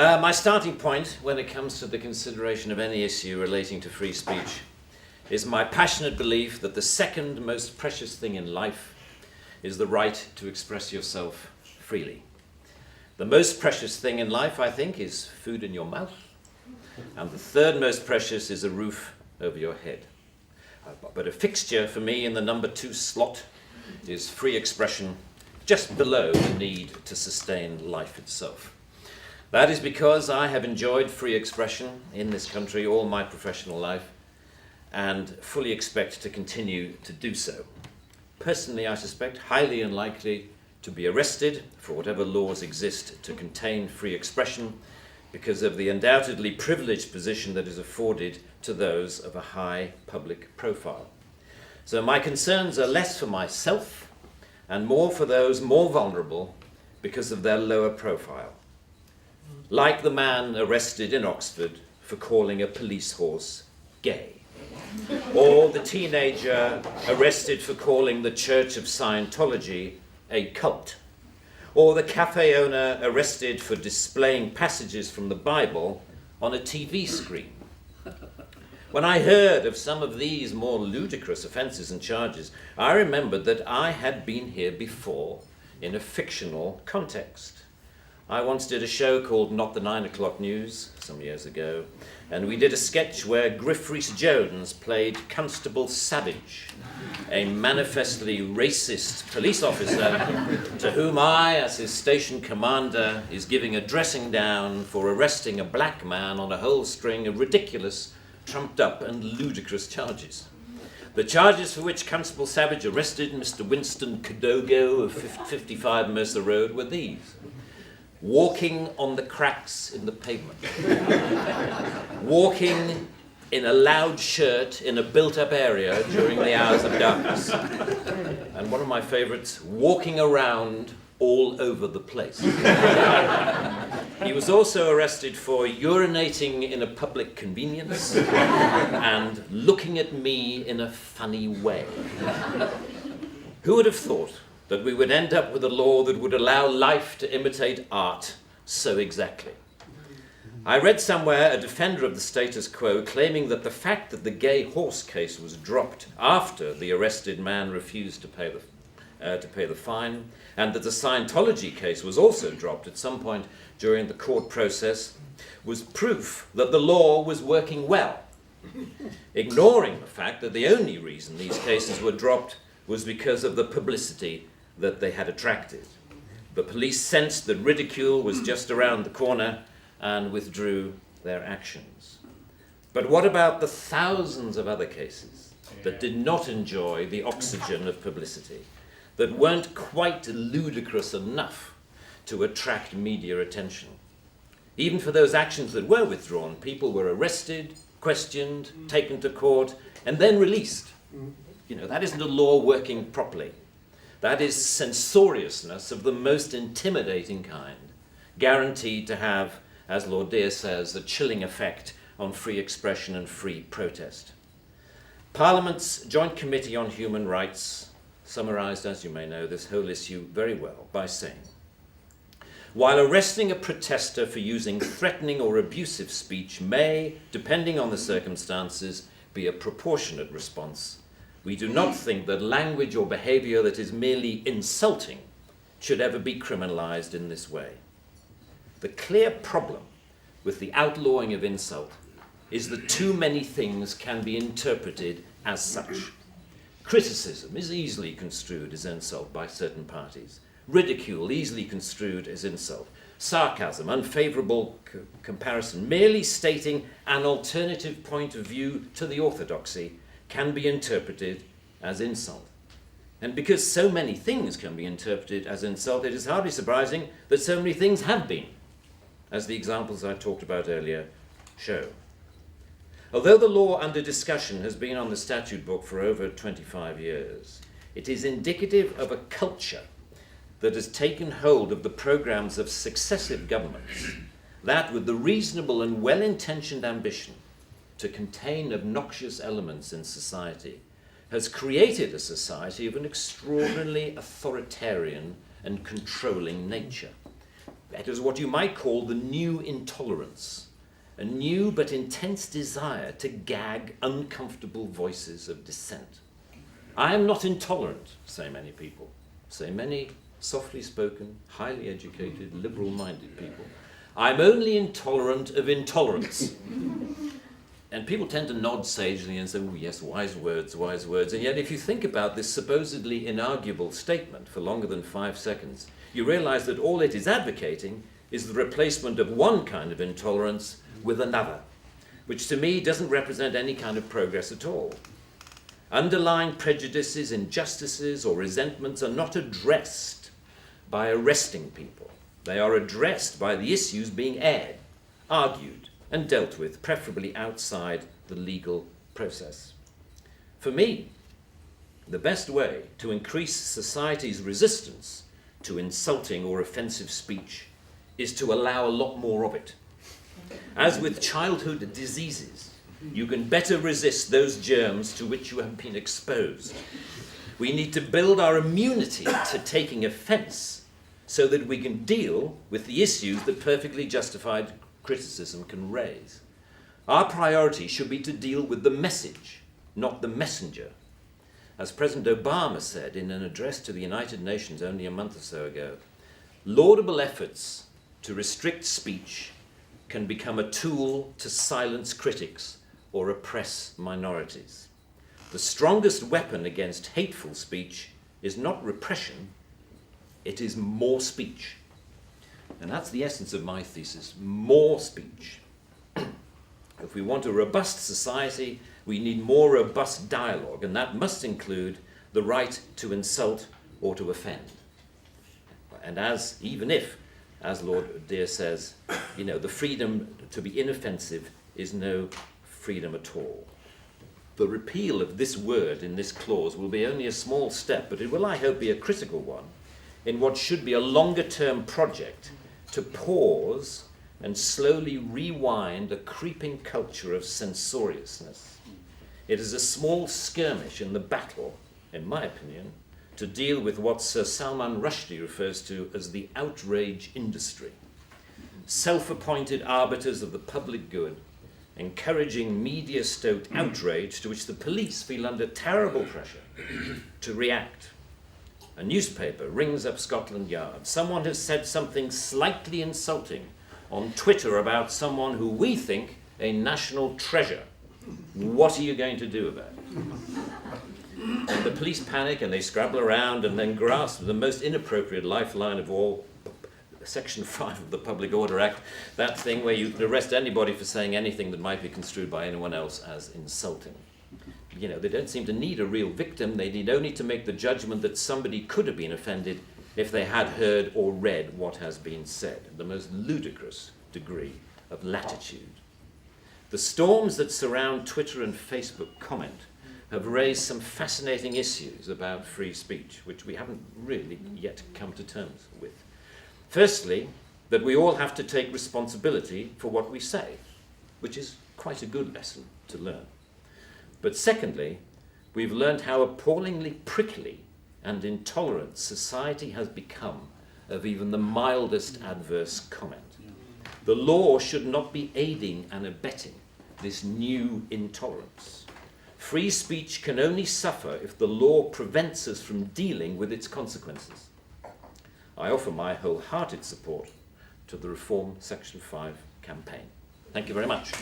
My starting point when it comes to the consideration of any issue relating to free speech is my passionate belief that the second most precious thing in life is the right to express yourself freely. The most precious thing in life, I think, is food in your mouth, and the third most precious is a roof over your head. But a fixture for me in the number 2 slot is free expression, just below the need to sustain life itself. That is because I have enjoyed free expression in this country all my professional life and fully expect to continue to do so. Personally, I suspect highly unlikely to be arrested for whatever laws exist to contain free expression because of the undoubtedly privileged position that is afforded to those of a high public profile. So my concerns are less for myself and more for those more vulnerable because of their lower profile. Like the man arrested in Oxford for calling a police horse gay, or the teenager arrested for calling the Church of Scientology a cult, or the cafe owner arrested for displaying passages from the Bible on a TV screen. When I heard of some of these more ludicrous offences and charges, I remembered that I had been here before in a fictional context. I once did a show called Not the 9 O'Clock News some years ago, and we did a sketch where Griff Rhys-Jones played Constable Savage, a manifestly racist police officer to whom I, as his station commander, is giving a dressing down for arresting a black man on a whole string of ridiculous, trumped-up and ludicrous charges. The charges for which Constable Savage arrested Mr. Winston Kadogo of 55 Mercer Road were these: walking on the cracks in the pavement, walking in a loud shirt in a built-up area during the hours of darkness, and one of my favourites, walking around all over the place. He was also arrested for urinating in a public convenience and looking at me in a funny way. Who would have thought that we would end up with a law that would allow life to imitate art so exactly? I read somewhere a defender of the status quo claiming that the fact that the gay horse case was dropped after the arrested man refused to pay the fine, and that the Scientology case was also dropped at some point during the court process, was proof that the law was working well, ignoring the fact that the only reason these cases were dropped was because of the publicity that they had attracted. The police sensed that ridicule was just around the corner and withdrew their actions. But what about the thousands of other cases that did not enjoy the oxygen of publicity, that weren't quite ludicrous enough to attract media attention? Even for those actions that were withdrawn, people were arrested, questioned, taken to court, and then released. That isn't a law working properly. That is censoriousness of the most intimidating kind, guaranteed to have, as Lord Dear says, a chilling effect on free expression and free protest. Parliament's Joint Committee on Human Rights summarised, as you may know, this whole issue very well by saying, while arresting a protester for using threatening or abusive speech may, depending on the circumstances, be a proportionate response, we do not think that language or behaviour that is merely insulting should ever be criminalised in this way. The clear problem with the outlawing of insult is that too many things can be interpreted as such. Criticism is easily construed as insult by certain parties. Ridicule easily construed as insult. Sarcasm, unfavourable comparison, merely stating an alternative point of view to the orthodoxy can be interpreted as insult. And because so many things can be interpreted as insult, it is hardly surprising that so many things have been, as the examples I talked about earlier show. Although the law under discussion has been on the statute book for over 25 years, it is indicative of a culture that has taken hold of the programs of successive governments, that with the reasonable and well-intentioned ambition to contain obnoxious elements in society, has created a society of an extraordinarily authoritarian and controlling nature. It is what you might call the new intolerance, a new but intense desire to gag uncomfortable voices of dissent. I am not intolerant, say many people, say many softly spoken, highly educated, liberal-minded people. I'm only intolerant of intolerance. And people tend to nod sagely and say, oh yes, wise words, wise words. And yet if you think about this supposedly inarguable statement for longer than 5 seconds, you realize that all it is advocating is the replacement of one kind of intolerance with another, which to me doesn't represent any kind of progress at all. Underlying prejudices, injustices, or resentments are not addressed by arresting people. They are addressed by the issues being aired, argued, and dealt with, preferably outside the legal process. For me, the best way to increase society's resistance to insulting or offensive speech is to allow a lot more of it. As with childhood diseases, you can better resist those germs to which you have been exposed. We need to build our immunity to taking offense so that we can deal with the issues that perfectly justified criticism can raise. Our priority should be to deal with the message, not the messenger. As President Obama said in an address to the United Nations only a month or so ago, laudable efforts to restrict speech can become a tool to silence critics or oppress minorities. The strongest weapon against hateful speech is not repression, it is more speech. And that's the essence of my thesis, more speech. If we want a robust society, we need more robust dialogue, and that must include the right to insult or to offend. And even if, as Lord Dear says, the freedom to be inoffensive is no freedom at all. The repeal of this word in this clause will be only a small step, but it will, I hope, be a critical one in what should be a longer-term project to pause and slowly rewind a creeping culture of censoriousness. It is a small skirmish in the battle, in my opinion, to deal with what Sir Salman Rushdie refers to as the outrage industry. Self-appointed arbiters of the public good, encouraging media-stoked outrage to which the police feel under terrible pressure to react. A newspaper rings up Scotland Yard. Someone has said something slightly insulting on Twitter about someone who we think a national treasure. What are you going to do about it? And the police panic and they scrabble around and then grasp the most inappropriate lifeline of all, Section 5 of the Public Order Act, that thing where you can arrest anybody for saying anything that might be construed by anyone else as insulting. They don't seem to need a real victim. They need only to make the judgment that somebody could have been offended if they had heard or read what has been said. The most ludicrous degree of latitude. The storms that surround Twitter and Facebook comment have raised some fascinating issues about free speech, which we haven't really yet come to terms with. Firstly, that we all have to take responsibility for what we say, which is quite a good lesson to learn. But secondly, we've learned how appallingly prickly and intolerant society has become of even the mildest adverse comment. The law should not be aiding and abetting this new intolerance. Free speech can only suffer if the law prevents us from dealing with its consequences. I offer my wholehearted support to the Reform Section 5 campaign. Thank you very much.